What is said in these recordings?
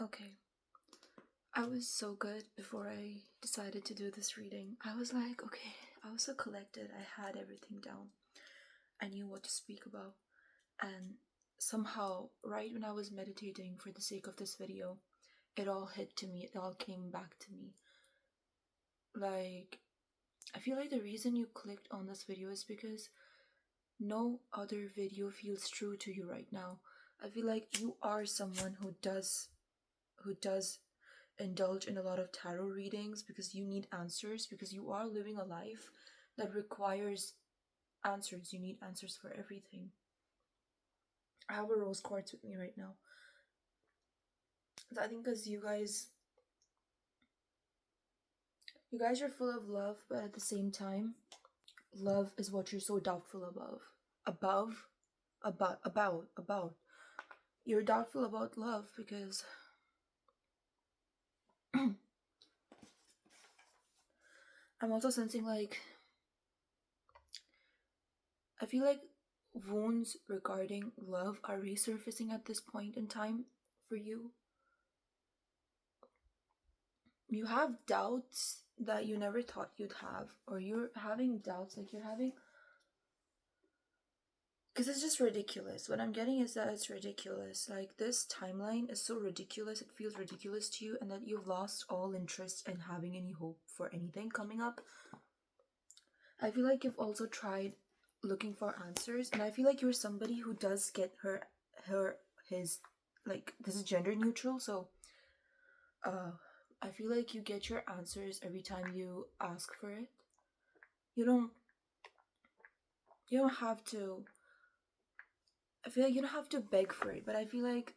Okay. I was so good before I decided to do this reading. I was like, okay, I was so collected. I had everything down. I knew what to speak about. And somehow, right when I was meditating for the sake of this video, it all hit to me. It all came back to me. Like, I feel like the reason you clicked on this video is because no other video feels true to you right now. I feel like you are someone who does indulge in a lot of tarot readings because you need answers, because you are living a life that requires answers. You need answers for everything. I have a rose quartz with me right now. I think because you guys are full of love, but at the same time, love is what you're so doubtful above. About. You're doubtful about love because I'm also sensing like I feel like wounds regarding love are resurfacing at this point in time for you. You have doubts that you never thought you'd have, or you're having doubts like you're having. Because it's just ridiculous. What I'm getting is that it's ridiculous. Like, this timeline is so ridiculous, it feels ridiculous to you, and that you've lost all interest in having any hope for anything coming up. I feel like you've also tried looking for answers, and I feel like you're somebody who does get his, like, this is gender neutral, so I feel like you get your answers every time you ask for it. You don't have to, I feel like you don't have to beg for it, but I feel like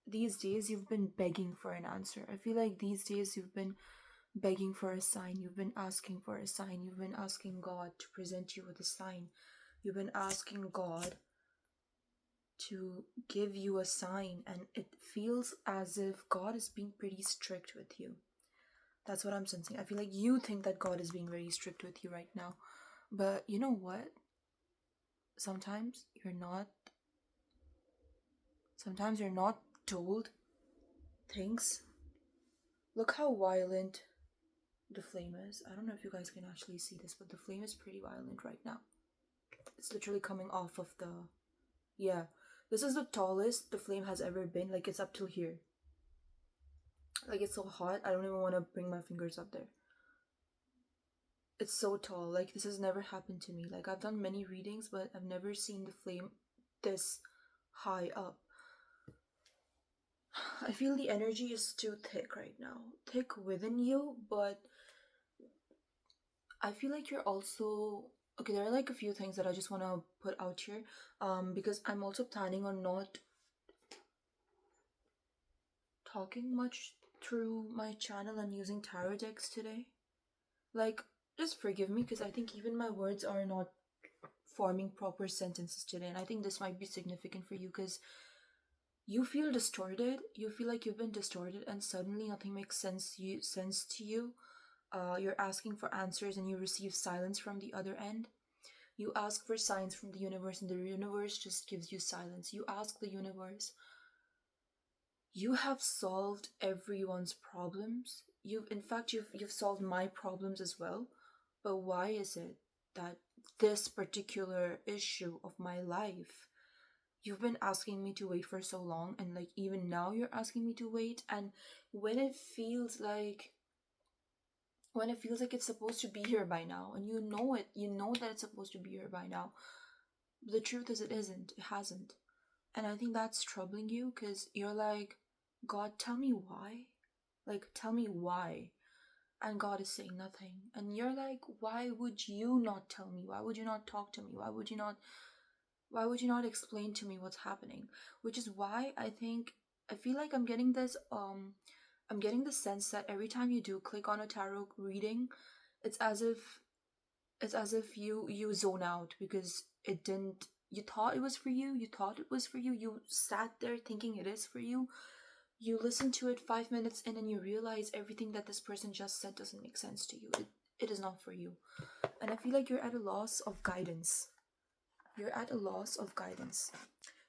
these days you've been begging for an answer. I feel like these days you've been begging for a sign. You've been asking for a sign. You've been asking God to present you with a sign. You've been asking God to give you a sign, and it feels as if God is being pretty strict with you. That's what I'm sensing. I feel like you think that God is being very strict with you right now. But you know what? Sometimes you're not told things. Look how violent the flame is. I don't know if you guys can actually see this, but the flame is pretty violent right now. It's literally coming off of the... Yeah. This is the tallest the flame has ever been. Like, it's up till here. Like, it's so hot, I don't even want to bring my fingers up there. It's so tall. Like, this has never happened to me. Like, I've done many readings, but I've never seen the flame this high up. I feel the energy is too thick right now. Thick within you, but I feel like you're also... Okay, there are like a few things that I just want to put out here. Because I'm also planning on not talking much through my channel and using tarot decks today. Like, just forgive me, because I think even my words are not forming proper sentences today, and I think this might be significant for you because you feel distorted. You feel like you've been distorted, and suddenly nothing makes sense to you. You're asking for answers and you receive silence from the other end. You ask for signs from the universe and the universe just gives you silence. You ask the universe. You have solved everyone's problems. You've solved my problems as well. But why is it that this particular issue of my life, you've been asking me to wait for so long, and like even now you're asking me to wait, and when it feels like it's supposed to be here by now, and you know that it's supposed to be here by now, but the truth is it hasn't. And I think that's troubling you, because you're like, God, tell me why. Like, tell me why. And God is saying nothing. And you're like, why would you not tell me? Why would you not talk to me? Why would you not explain to me what's happening? Which is why I feel like I'm getting the sense that every time you do click on a tarot reading, it's as if you zone out, because you thought it was for you, you sat there thinking it is for you. You listen to it 5 minutes in and you realize everything that this person just said doesn't make sense to you. It is not for you. And I feel like you're at a loss of guidance.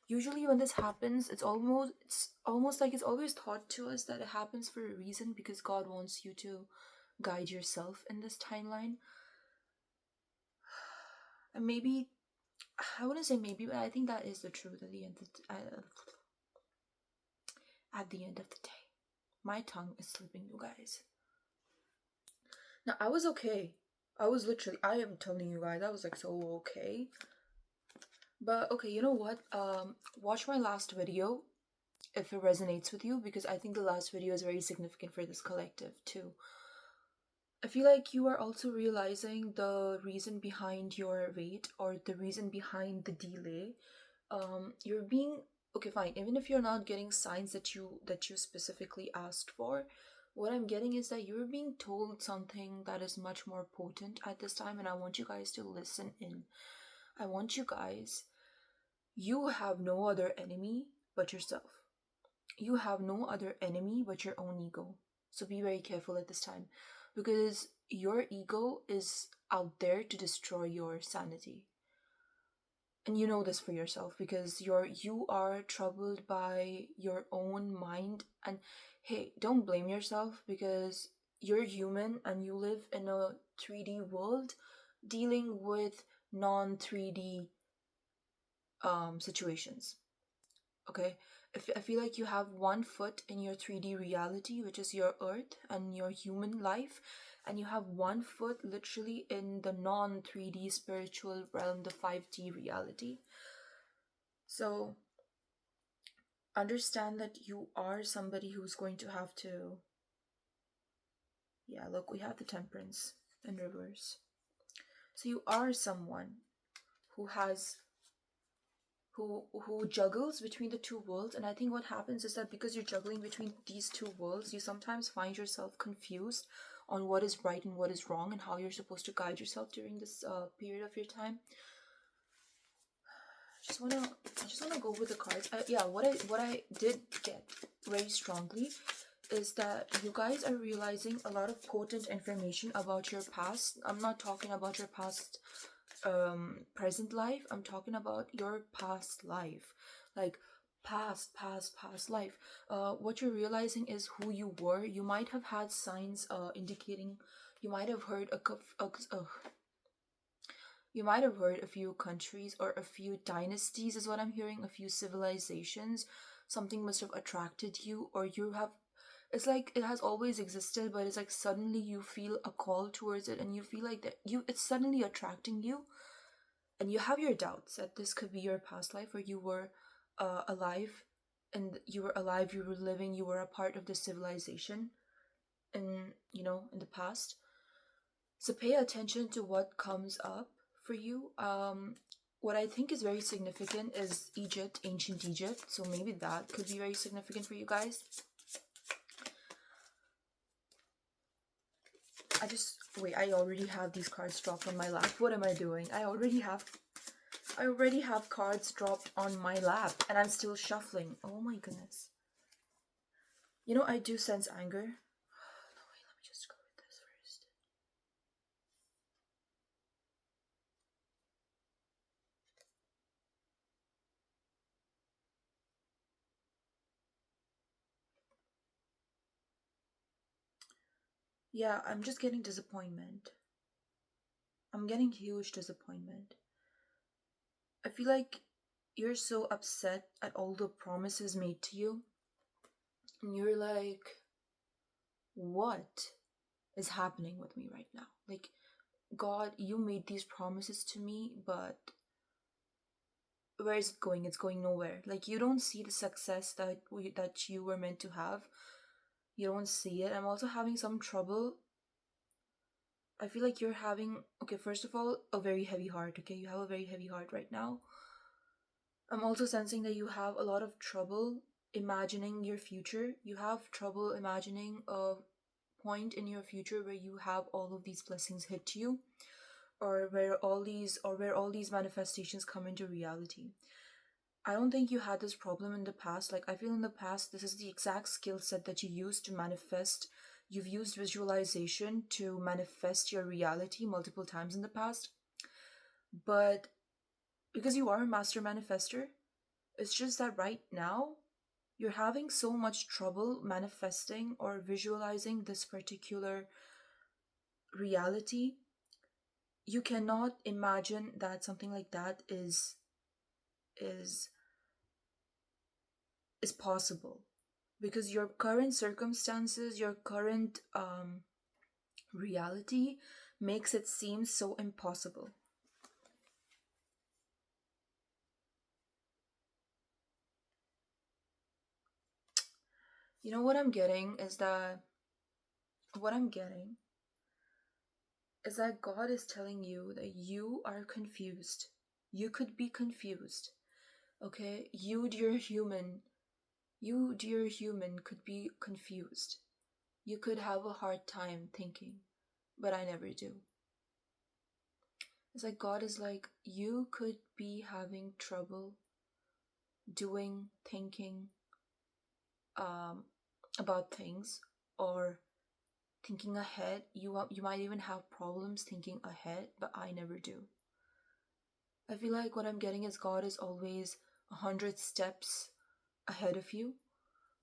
Usually when this happens, it's almost like it's always taught to us that it happens for a reason, because God wants you to guide yourself in this timeline. And maybe, I wouldn't say maybe, but I think that is the truth at the end of the day. My tongue is slipping, you guys. Now, I was okay. I am telling you guys, I was like so okay. But okay, you know what? Watch my last video if it resonates with you, because I think the last video is very significant for this collective too. I feel like you are also realizing the reason behind your wait, or the reason behind the delay. You're being okay, fine. Even if you're not getting signs that you specifically asked for, what I'm getting is that you're being told something that is much more potent at this time, and I want you guys to listen in. I want you guys. You have no other enemy but yourself. You have no other enemy but your own ego. So be very careful at this time, because your ego is out there to destroy your sanity. And you know this for yourself, because you are troubled by your own mind. And hey, don't blame yourself, because you're human and you live in a 3D world dealing with non 3D situations. Okay, I feel like you have one foot in your 3D reality, which is your earth and your human life, and you have one foot literally in the non 3D spiritual realm, the 5D reality. So understand that you are somebody who's going to have to. Yeah, look, we have the temperance in reverse. So you are someone who has who juggles between the two worlds. And I think what happens is that because you're juggling between these two worlds, you sometimes find yourself confused on what is right and what is wrong, and how you're supposed to guide yourself during this period of your time. I just wanna go with the cards. Yeah, what I did get very strongly is that you guys are realizing a lot of potent information about your past. I'm not talking about your past present life. I'm talking about your past life, like past life. What you're realizing is who you were. You might have had signs indicating. You might have heard you might have heard a few countries or a few dynasties, is what I'm hearing, a few civilizations. Something must have attracted you, or you have. It's like it has always existed, but it's like suddenly you feel a call towards it, and you feel like that it's suddenly attracting you, and you have your doubts that this could be your past life, where you were alive, and you were living, you were a part of the civilization, in in the past. So pay attention to what comes up for you. What I think is very significant is Egypt, ancient Egypt. So maybe that could be very significant for you guys. I already have these cards dropped on my lap. What am I doing? I already have cards dropped on my lap, and I'm still shuffling. Oh my goodness. I do sense anger. No, wait, let me just go with this first. Yeah, I'm just getting disappointment. I'm getting huge disappointment. I feel like you're so upset at all the promises made to you. And you're like, what is happening with me right now? Like, God, you made these promises to me, but where is it going? It's going nowhere. Like, you don't see the success that you were meant to have. You don't see it. I'm also having some trouble. I feel like you're having, okay, first of all, a very heavy heart. Okay, you have a very heavy heart right now. I'm also sensing that you have a lot of trouble imagining your future. You have trouble imagining a point in your future where you have all of these blessings hit you, or where all these manifestations come into reality. I don't think you had this problem in the past. Like, I feel in the past, this is the exact skill set that you used to manifest. You've used visualization to manifest your reality multiple times in the past. But because you are a master manifester, It's just that right now, you're having so much trouble manifesting or visualizing this particular reality. You cannot imagine that something like that is is possible, because your current circumstances, your current reality makes it seem so impossible. You know what I'm getting is that what I'm getting is that God is telling you that you are confused. You could be confused. Okay? You, dear human, could be confused. You could have a hard time thinking, but I never do. It's like God is like, you could be having trouble doing, thinking um, about things, or thinking ahead. You might even have problems thinking ahead, but I never do. I feel like what I'm getting is God is always 100 steps ahead of you.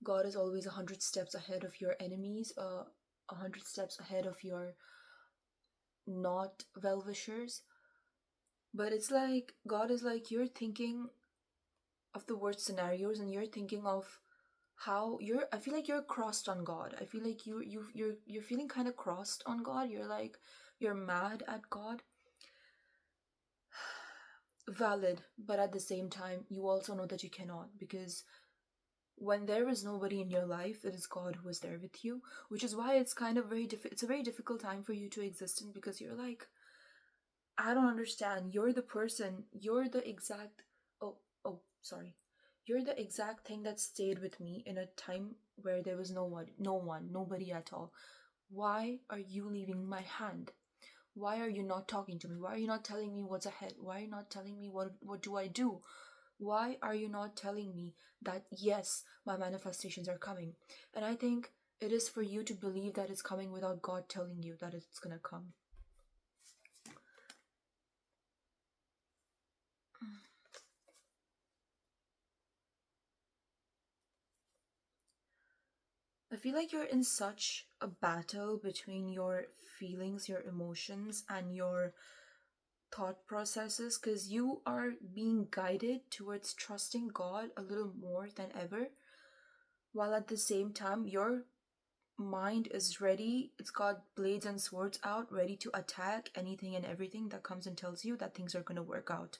God is always 100 steps ahead of your enemies, 100 steps ahead of your not well wishers. But it's like God is like, you're thinking of the worst scenarios, and you're thinking of how you're. I feel like you're crossed on God. I feel like you're feeling kind of crossed on God. You're like, you're mad at God. Valid, but at the same time, you also know that you cannot, because when there is nobody in your life, it is God who is there with you, which is why it's kind of it's a very difficult time for you to exist in, because you're like, I don't understand. You're the person, you're the exact, oh, sorry. You're the exact thing that stayed with me in a time where there was nobody at all. Why are you leaving my hand? Why are you not talking to me? Why are you not telling me what's ahead? Why are you not telling me what do I do? Why are you not telling me that yes, my manifestations are coming? And I think it is for you to believe that it's coming without God telling you that it's gonna come. I feel like you're in such a battle between your feelings, your emotions, and your thought processes, because you are being guided towards trusting God a little more than ever, while at the same time, your mind is ready. It's got blades and swords out, ready to attack anything and everything that comes and tells you that things are going to work out.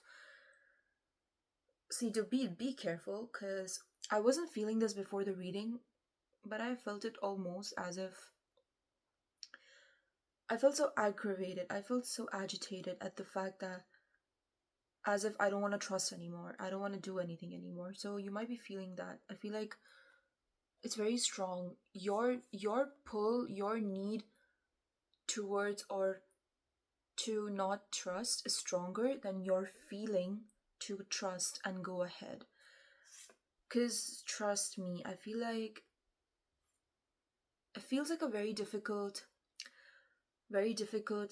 See, to be careful, because I wasn't feeling this before the reading, but I felt it almost as if I felt so aggravated. I felt so agitated at the fact that, as if I don't want to trust anymore. I don't want to do anything anymore. So you might be feeling that. I feel like it's very strong. Your pull, your need towards or to not trust is stronger than your feeling to trust and go ahead. Cause trust me, I feel like it feels like a very difficult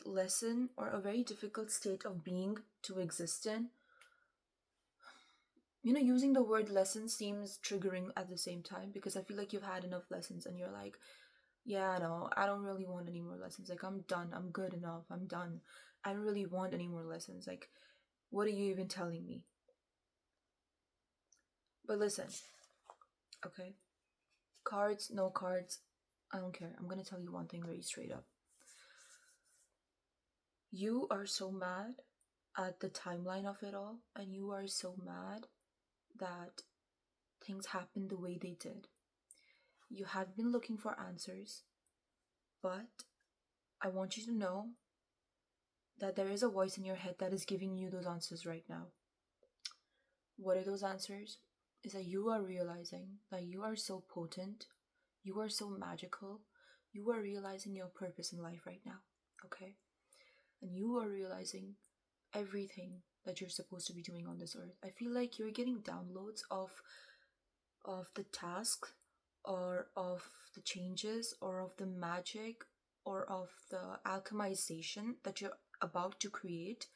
lesson, or a very difficult state of being to exist in. Using the word lesson seems triggering at the same time, because I feel like you've had enough lessons and you're like, yeah, no, I don't really want any more lessons. Like, I'm done. I'm good enough. I'm done. I don't really want any more lessons. Like, what are you even telling me? But listen, okay? Cards, no cards, I don't care. I'm gonna tell you one thing very straight up. You are so mad at the timeline of it all, and you are so mad that things happened the way they did. You have been looking for answers, but I want you to know that there is a voice in your head that is giving you those answers right now. What are those answers? Is that you are realizing that you are so potent, you are so magical, you are realizing your purpose in life right now, okay? And you are realizing everything that you're supposed to be doing on this earth. I feel like you're getting downloads of the task, or of the changes, or of the magic, or of the alchemization that you're about to create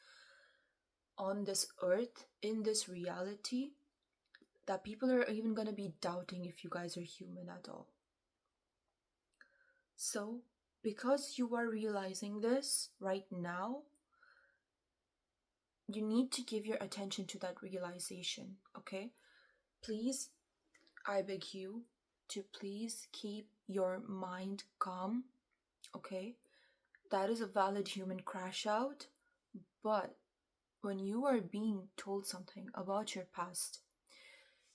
on this earth, in this reality, that people are even gonna be doubting if you guys are human at all. So, because you are realizing this right now, you need to give your attention to that realization, okay? Please, I beg you to please keep your mind calm, okay? That is a valid human crash out, but when you are being told something about your past,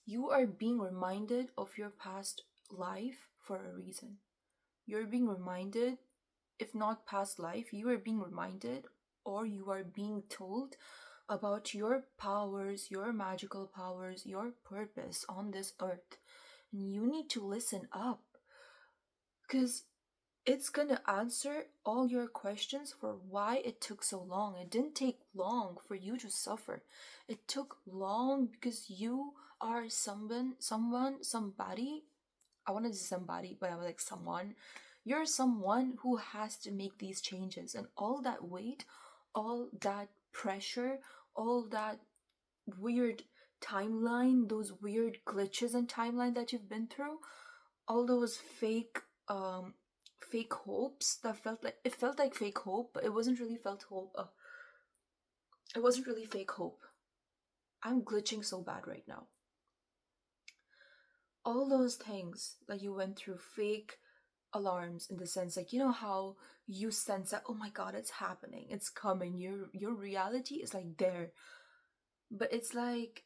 you are being reminded of your past life for a reason. You're being reminded, if not past life, you are being reminded or you are being told about your powers, your magical powers, your purpose on this earth. And you need to listen up because it's gonna answer all your questions for why it took so long. It didn't take long for you to suffer. It took long because you are somebody. I wanted to say somebody, but I was like someone. You're someone who has to make these changes, and all that weight, all that pressure, all that weird timeline, those weird glitches in timeline that you've been through, all those fake hopes that felt like fake hope, but it wasn't really felt hope. It wasn't really fake hope. I'm glitching so bad right now. All those things that you went through, fake alarms in the sense, like, you know how you sense that, oh my god, it's happening, it's coming, your reality is like there, but it's like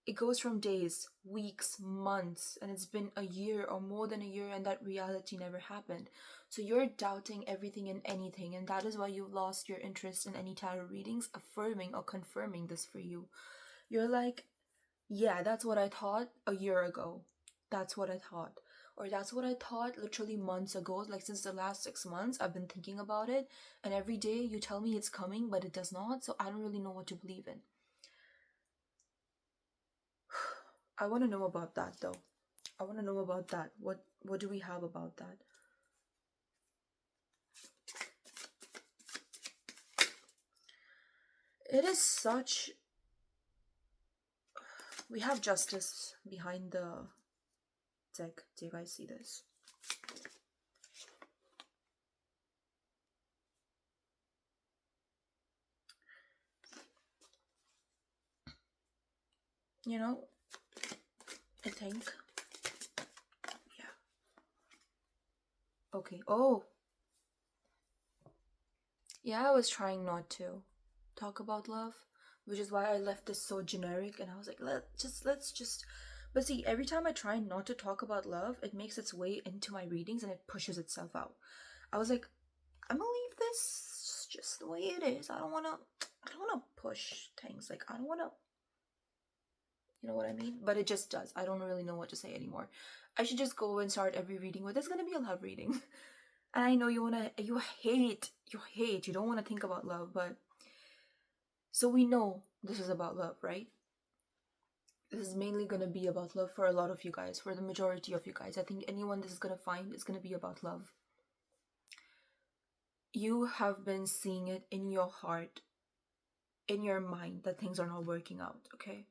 it goes from days, weeks, months, and it's been a year or more than a year, and that reality never happened. So you're doubting everything and anything, and that is why you've lost your interest in any tarot readings affirming or confirming this for you. You're like, yeah, that's what I thought a year ago. That's what I thought. Or that's what I thought literally months ago. Like since the last 6 months, I've been thinking about it. And every day you tell me it's coming, but it does not. So I don't really know what to believe in. I want to know about that though. I want to know about that. What do we have about that? It is such... We have justice behind the deck. Do you guys see this? You know, I think... Yeah. Okay. Oh. Yeah, I was trying not to talk about love, which is why I left this so generic, and I was like, let's just... But see, every time I try not to talk about love, it makes its way into my readings and it pushes itself out. I was like, I'm gonna leave this just the way it is. I don't wanna push things. Like, I don't wanna... You know what I mean? But it just does. I don't really know what to say anymore. I should just go and start every reading with, it's gonna be a love reading. And I know you hate, you don't want to think about love, but... So we know this is about love, right? This is mainly going to be about love for a lot of you guys, for the majority of you guys. I think anyone this is going to find is going to be about love. You have been seeing it in your heart, in your mind, that things are not working out, okay?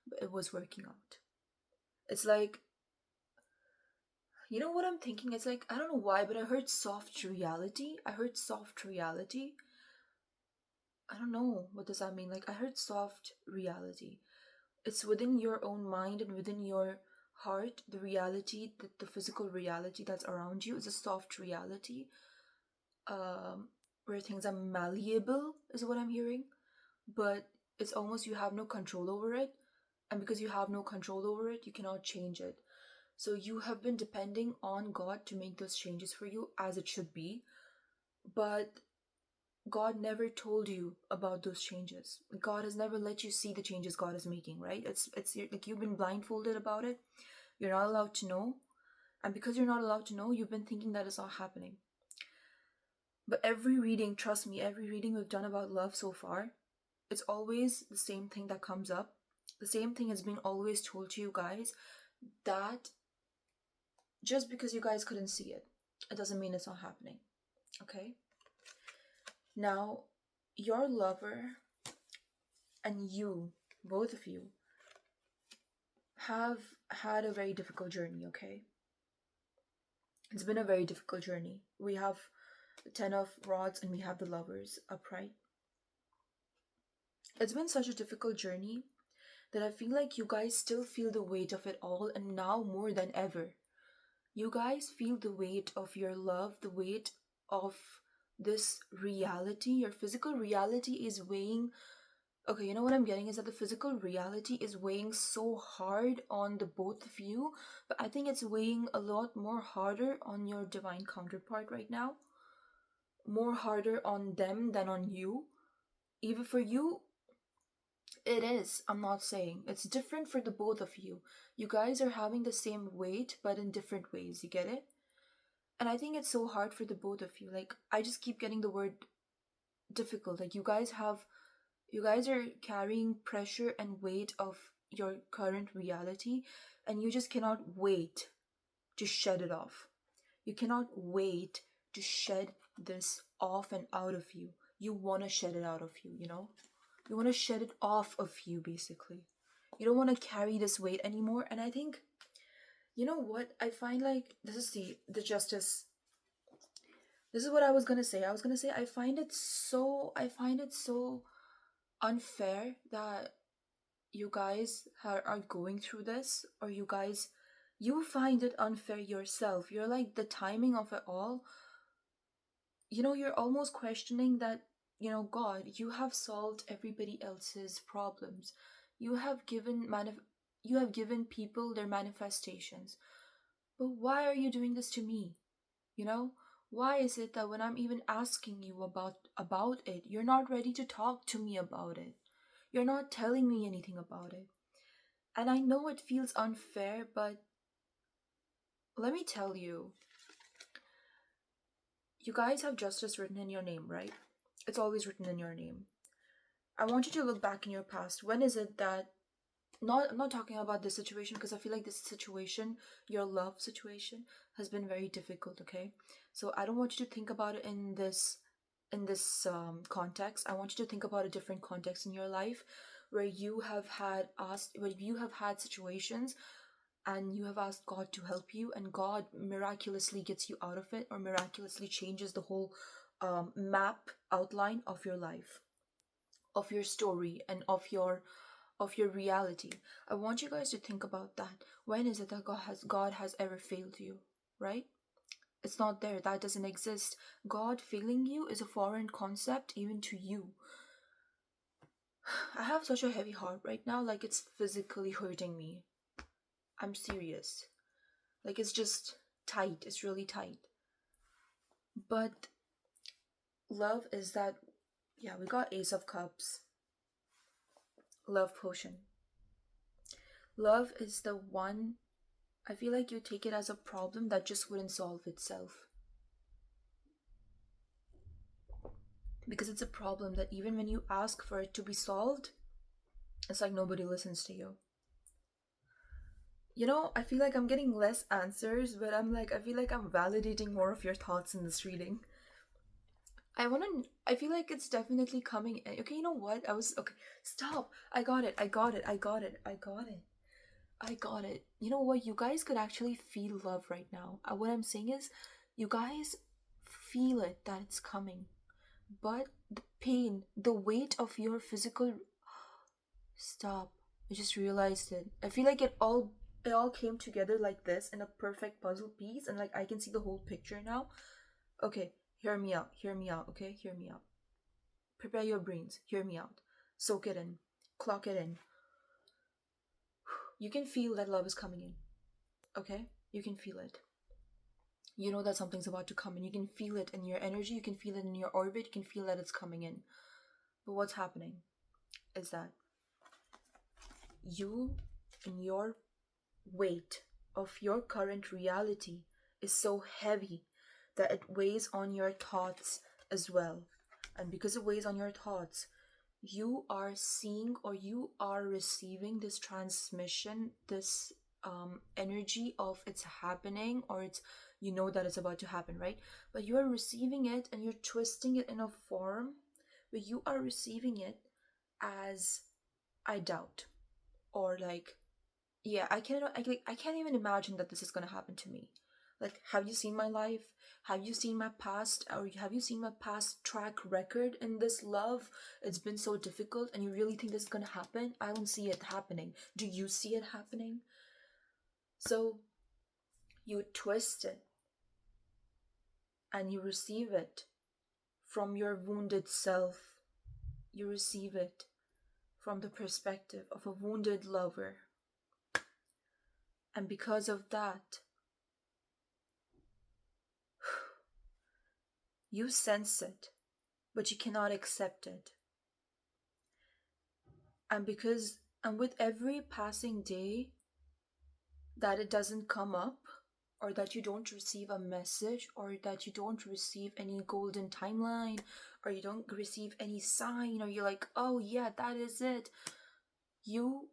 But it was working out. It's like... You know what I'm thinking? It's like, I don't know why, but I heard soft reality. I don't know, what does that mean? Like, I heard soft reality. It's within your own mind and within your heart. The reality, the physical reality that's around you is a soft reality, where things are malleable, is what I'm hearing. But it's almost you have no control over it. And because you have no control over it, you cannot change it. So you have been depending on God to make those changes for you, as it should be. But God never told you about those changes. God has never let you see the changes God is making, right? It's like you've been blindfolded about it. You're not allowed to know. And because you're not allowed to know, you've been thinking that it's not happening. But every reading, trust me, every reading we've done about love so far, it's always the same thing that comes up. The same thing has been always told to you guys, that just because you guys couldn't see it, it doesn't mean it's not happening. Okay? Now, your lover and you, both of you, have had a very difficult journey, okay? It's been a very difficult journey. We have the Ten of Rods and we have the Lovers upright. It's been such a difficult journey that I feel like you guys still feel the weight of it all, and now more than ever. You guys feel the weight of your love, the weight of this reality. Your physical reality is weighing. Okay, you know what I'm getting is that the physical reality is weighing so hard on the both of you, but I think it's weighing a lot more harder on your divine counterpart right now. More harder on them than on you. Even for you, it is. I'm not saying. It's different for the both of you. You guys are having the same weight, but in different ways. You get it? And I think it's so hard for the both of you. Like, I just keep getting the word difficult. Like, you guys are carrying pressure and weight of your current reality, and you just cannot wait to shed it off. You cannot wait to shed this off and out of you. You want to shed it out of you, you know? You want to shed it off of you, basically. You don't want to carry this weight anymore. And I think, you know what? I find like this is the justice. This is what I was gonna say. I was gonna say I find it so unfair that you guys are going through this, or you find it unfair yourself. You're like the timing of it all. You know, you're almost questioning that, you know, God, you have solved everybody else's problems. You have you have given people their manifestations. But why are you doing this to me? You know? Why is it that when I'm even asking you about it, you're not ready to talk to me about it? You're not telling me anything about it. And I know it feels unfair, but let me tell you, you guys have justice written in your name, right? It's always written in your name. I want you to look back in your past. When is it that I'm not talking about this situation, because I feel like this situation, your love situation, has been very difficult, okay? So I don't want you to think about it in this context. I want you to think about a different context in your life where you have had situations and you have asked God to help you, and God miraculously gets you out of it, or miraculously changes the whole map outline of your life, of your story, and of your reality. I want you guys to think about that. When is it that God has ever failed you, right? It's not there. That doesn't exist. God failing you is a foreign concept even to you. I have such a heavy heart right now, like it's physically hurting me. I'm serious. Like it's just tight. It's really tight. But love is that, yeah, we got Ace of Cups. Love potion. Love is the one, I feel like you take it as a problem that just wouldn't solve itself. Because it's a problem that even when you ask for it to be solved, it's like nobody listens to you. You know, I feel like I'm getting less answers, but I feel like I'm validating more of your thoughts in this reading. I feel like it's definitely coming in. Okay, you know what? Okay, stop. I got it. I got it. I got it. I got it. I got it. You know what? You guys could actually feel love right now. What I'm saying is, you guys feel it that it's coming. But the pain, the weight of your physical. Stop. I just realized it. I feel like it all came together like this in a perfect puzzle piece, and like I can see the whole picture now. Okay, hear me out. Hear me out, okay? Hear me out. Prepare your brains. Hear me out. Soak it in. Clock it in. You can feel that love is coming in. Okay? You can feel it. You know that something's about to come in. You can feel it in your energy. You can feel it in your orbit. You can feel that it's coming in. But what's happening is that you and your weight of your current reality is so heavy that it weighs on your thoughts as well. And because it weighs on your thoughts, you are seeing or you are receiving this transmission, this energy of it's happening, or it's, you know that it's about to happen, right? But you are receiving it and you're twisting it in a form where you are receiving it as I doubt, or like yeah, I can't even imagine that this is gonna happen to me. Like, have you seen my life? Have you seen my past, or have you seen my past track record in this love? It's been so difficult, and you really think this is gonna happen? I don't see it happening. Do you see it happening? So you twist it and you receive it from your wounded self. You receive it from the perspective of a wounded lover. And because of that, you sense it, but you cannot accept it. And with every passing day that it doesn't come up, or that you don't receive a message, or that you don't receive any golden timeline, or you don't receive any sign, or you're like, oh yeah, that is it, you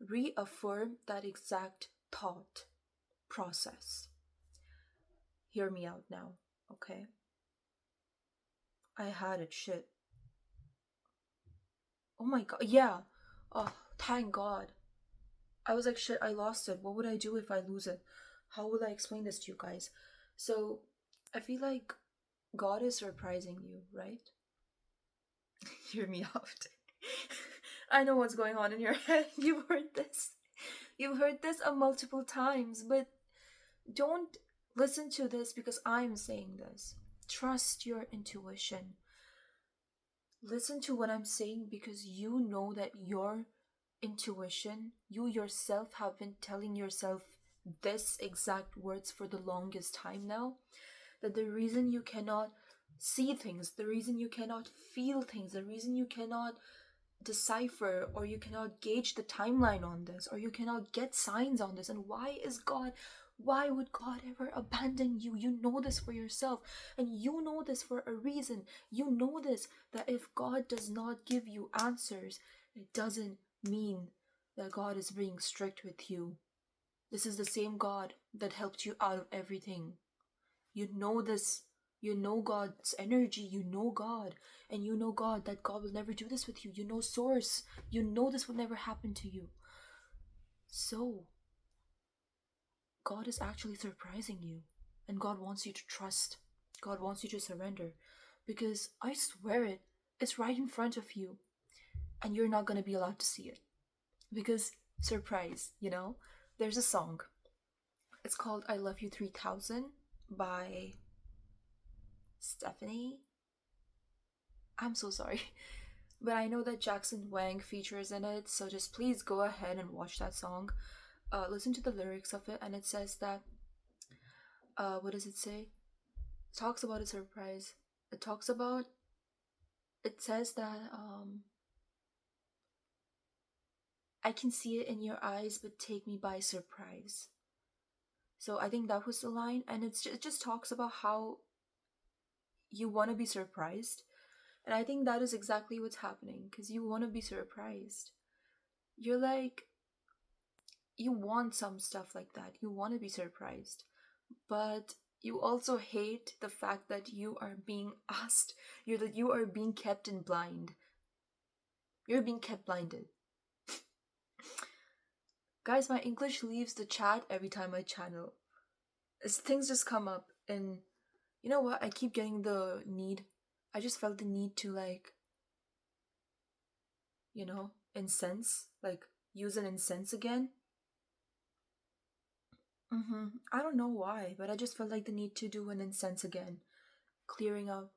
reaffirm that exact thought process. Hear me out now, okay? I had it, shit. Oh my god, yeah. Oh, thank God. I was like, shit, I lost it. What would I do if I lose it? How will I explain this to you guys? So, I feel like God is surprising you, right? Hear me out. I know what's going on in your head. You've heard this. You've heard this a multiple times, but don't listen to this because I'm saying this. Trust your intuition. Listen to what I'm saying because you know that your intuition, you yourself have been telling yourself this exact words for the longest time now. That the reason you cannot see things, the reason you cannot feel things, the reason you cannot decipher or you cannot gauge the timeline on this, or you cannot get signs on this, and why would God ever abandon you? You know this for yourself, and you know this for a reason. You know this, that if God does not give you answers, it doesn't mean that God is being strict with you. This is the same God that helped you out of everything. You know this. You know God's energy. You know God. And you know God, that God will never do this with you. You know Source. You know this will never happen to you. So, God is actually surprising you. And God wants you to trust. God wants you to surrender. Because I swear it's right in front of you. And you're not going to be allowed to see it. Because, surprise, you know? There's a song. It's called I Love You 3000 by Stephanie. I'm so sorry. But I know that Jackson Wang features in it, so just please go ahead and watch that song. Listen to the lyrics of it, and it says that, what does it say? It talks about a surprise. It says that, I can see it in your eyes, but take me by surprise. So I think that was the line, and it just talks about how you want to be surprised. And I think that is exactly what's happening, because you want to be surprised. You're like, you want some stuff like that. You want to be surprised. But you also hate the fact that you are being asked, that you are being kept in blind. You're being kept blinded. Guys, my English leaves the chat every time I channel. Things just come up, and you know what? I keep getting the need. I just felt the need to, like, incense, like use an incense again. I don't know why, but I just felt like the need to do an incense again. Clearing out.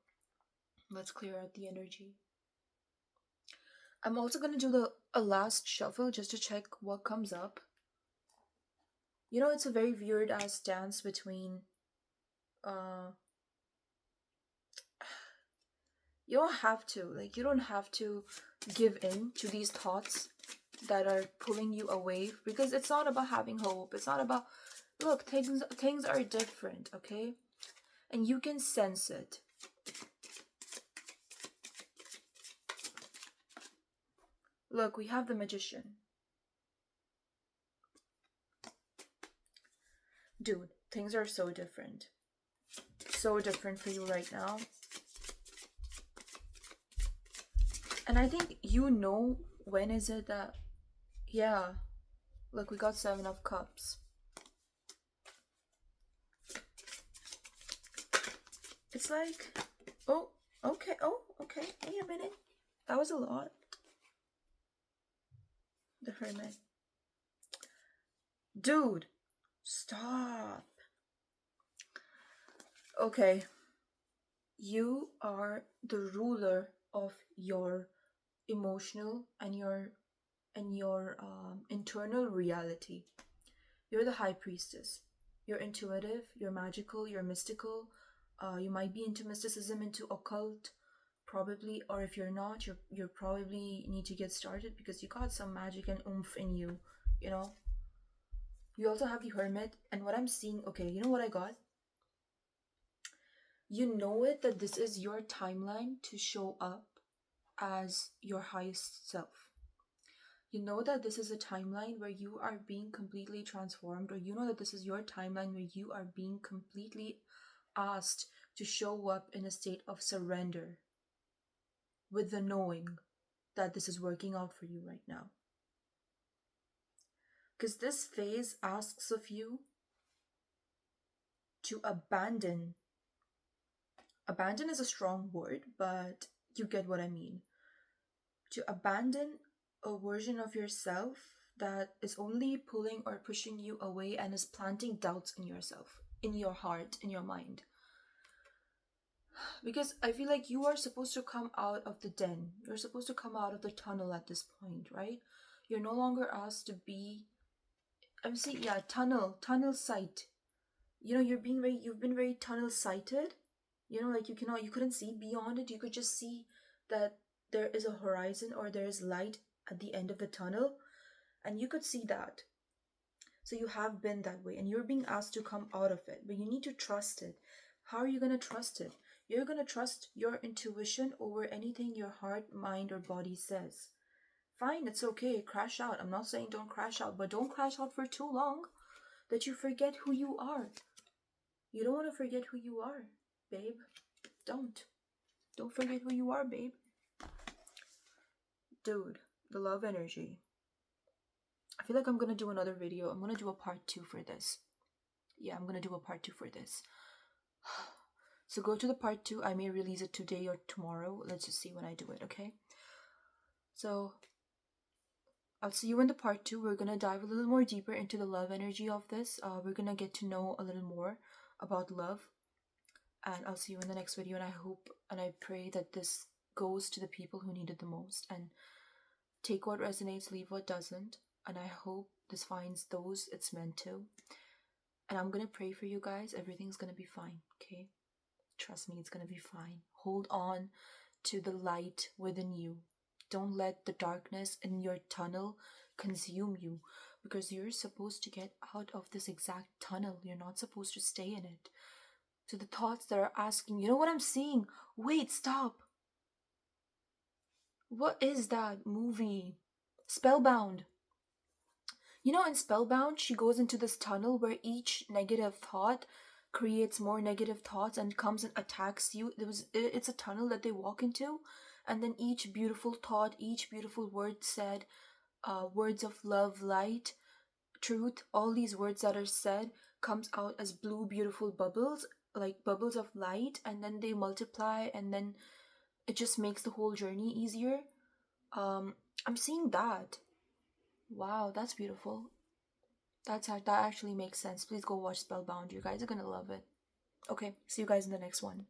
Let's clear out the energy. I'm also gonna do a last shuffle just to check what comes up. You know, it's a very weird ass dance between you don't have to give in to these thoughts that are pulling you away, because it's not about having hope. It's not about, look, things are different, okay? And you can sense it. Look, we have the Magician. Dude, things are so different. So different for you right now. And I think you know when is it that, yeah, Look, we got 7 of Cups. It's like, oh, okay, wait a minute. That was a lot. The Hermit. Dude, stop. Okay. You are the ruler of your emotional and your internal reality. You're the high priestess. You're intuitive, you're magical, you're mystical. You might be into mysticism, into occult, probably, or if you're not, you're probably need to get started because you got some magic and oomph in you, you know. You also have the Hermit, and what I'm seeing, okay, you know what I got? You know it that this is your timeline to show up as your highest self. You know that this is a timeline where you are being completely transformed, or you know that this is your timeline where you are being completely asked to show up in a state of surrender with the knowing that this is working out for you right now. Because this phase asks of you to abandon. Abandon is a strong word, but you get what I mean. To abandon a version of yourself that is only pulling or pushing you away and is planting doubts in yourself, in your heart, in your mind. Because I feel like you are supposed to come out of the den. You're supposed to come out of the tunnel at this point, right? You're no longer asked to be, I'm seeing, yeah, tunnel sight. You know, you've been very tunnel sighted. You know, like you couldn't see beyond it. You could just see that there is a horizon or there is light at the end of the tunnel, and you could see that. So you have been that way, and you're being asked to come out of it, but you need to trust it. How are you going to trust it? You're going to trust your intuition over anything your heart, mind, or body says. Fine, it's okay, crash out. I'm not saying don't crash out, but don't crash out for too long that you forget who you are. You don't want to forget who you are, babe. Don't forget who you are, babe. Dude, the love energy. I feel like I'm gonna do another video. I'm gonna do a part 2 for this. Yeah, I'm gonna do a part 2 for this. So go to the part 2. I may release it today or tomorrow. Let's just see when I do it, okay? So I'll see you in the part 2. We're gonna dive a little more deeper into the love energy of this. We're gonna get to know a little more about love. And I'll see you in the next video. And I hope and I pray that this goes to the people who need it the most. And take what resonates, leave what doesn't. And I hope this finds those it's meant to. And I'm gonna pray for you guys. Everything's gonna be fine, okay? Trust me, it's gonna be fine. Hold on to the light within you. Don't let the darkness in your tunnel consume you, because you're supposed to get out of this exact tunnel. You're not supposed to stay in it. To the thoughts that are asking, you know what I'm seeing? Wait, stop. What is that movie? Spellbound. You know, in Spellbound, she goes into this tunnel where each negative thought creates more negative thoughts and comes and attacks you. It's a tunnel that they walk into, and then each beautiful thought, each beautiful word said, words of love, light, truth, all these words that are said comes out as blue beautiful bubbles, like bubbles of light, and then they multiply, and then it just makes the whole journey easier. I'm seeing that. Wow, that's beautiful. That actually makes sense. Please go watch Spellbound. You guys are gonna love it. Okay, see you guys in the next one.